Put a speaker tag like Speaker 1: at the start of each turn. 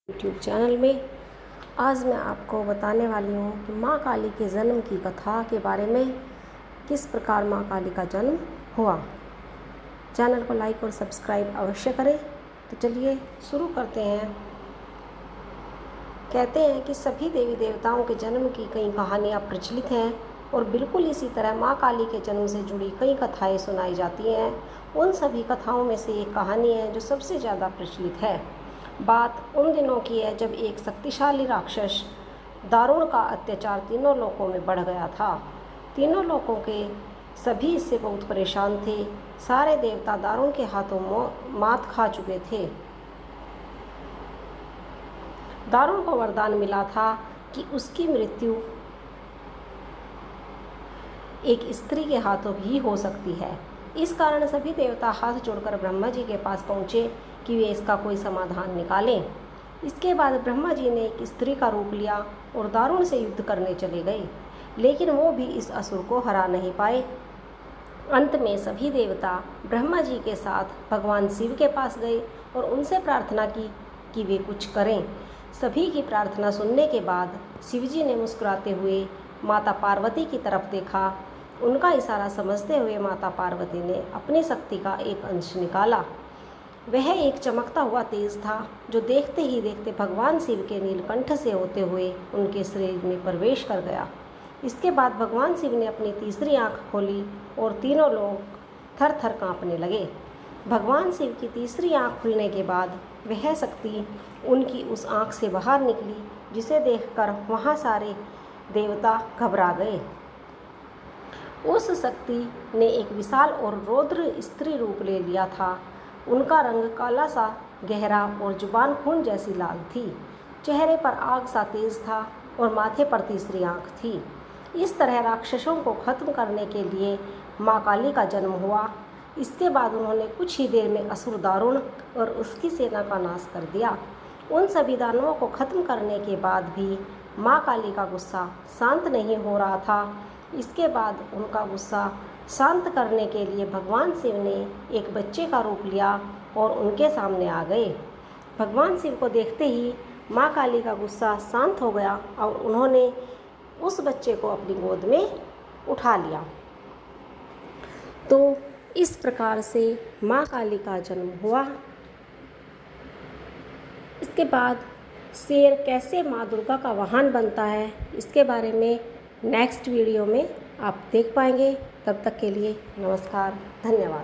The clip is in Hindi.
Speaker 1: यूट्यूब चैनल में आज मैं आपको बताने वाली हूँ कि माँ काली के जन्म की कथा के बारे में, किस प्रकार माँ काली का जन्म हुआ। चैनल को लाइक और सब्सक्राइब अवश्य करें। तो चलिए शुरू करते हैं। कहते हैं कि सभी देवी देवताओं के जन्म की कई कहानियाँ प्रचलित हैं और बिल्कुल इसी तरह माँ काली के जन्म से जुड़ी कई कथाएँ सुनाई जाती हैं। उन सभी कथाओं में से एक कहानी है जो सबसे ज़्यादा प्रचलित है। बात उन दिनों की है जब एक शक्तिशाली राक्षस दारुण का अत्याचार तीनों लोकों में बढ़ गया था। तीनों लोकों के सभी इससे बहुत परेशान थे। सारे देवता दारुण के हाथों मात खा चुके थे। दारुण को वरदान मिला था कि उसकी मृत्यु एक स्त्री के हाथों ही हो सकती है। इस कारण सभी देवता हाथ जोड़कर ब्रह्मा जी के पास पहुँचे कि वे इसका कोई समाधान निकालें। इसके बाद ब्रह्मा जी ने एक स्त्री का रूप लिया और दारुण से युद्ध करने चले गए, लेकिन वो भी इस असुर को हरा नहीं पाए। अंत में सभी देवता ब्रह्मा जी के साथ भगवान शिव के पास गए और उनसे प्रार्थना की कि वे कुछ करें। सभी की प्रार्थना सुनने के बाद शिव जी ने मुस्कुराते हुए माता पार्वती की तरफ देखा। उनका इशारा समझते हुए माता पार्वती ने अपनी शक्ति का एक अंश निकाला। वह एक चमकता हुआ तेज था जो देखते ही देखते भगवान शिव के नीलकंठ से होते हुए उनके शरीर में प्रवेश कर गया। इसके बाद भगवान शिव ने अपनी तीसरी आंख खोली और तीनों लोग थर थर कांपने लगे। भगवान शिव की तीसरी आंख खुलने के बाद वह शक्ति उनकी उस आंख से बाहर निकली, जिसे देखकर वहाँ सारे देवता घबरा गए। उस शक्ति ने एक विशाल और रौद्र स्त्री रूप ले लिया था। उनका रंग काला सा गहरा और जुबान खून जैसी लाल थी। चेहरे पर आग सा तेज था और माथे पर तीसरी आंख थी। इस तरह राक्षसों को खत्म करने के लिए माँ काली का जन्म हुआ। इसके बाद उन्होंने कुछ ही देर में असुर दारुण और उसकी सेना का नाश कर दिया। उन सभी दानवों को खत्म करने के बाद भी माँ काली का गुस्सा शांत नहीं हो रहा था। इसके बाद उनका गुस्सा शांत करने के लिए भगवान शिव ने एक बच्चे का रूप लिया और उनके सामने आ गए। भगवान शिव को देखते ही माँ काली का गुस्सा शांत हो गया और उन्होंने उस बच्चे को अपनी गोद में उठा लिया। तो इस प्रकार से माँ काली का जन्म हुआ। इसके बाद शेर कैसे माँ दुर्गा का वाहन बनता है, इसके बारे में नेक्स्ट वीडियो में आप देख पाएंगे। तब तक के लिए नमस्कार, धन्यवाद।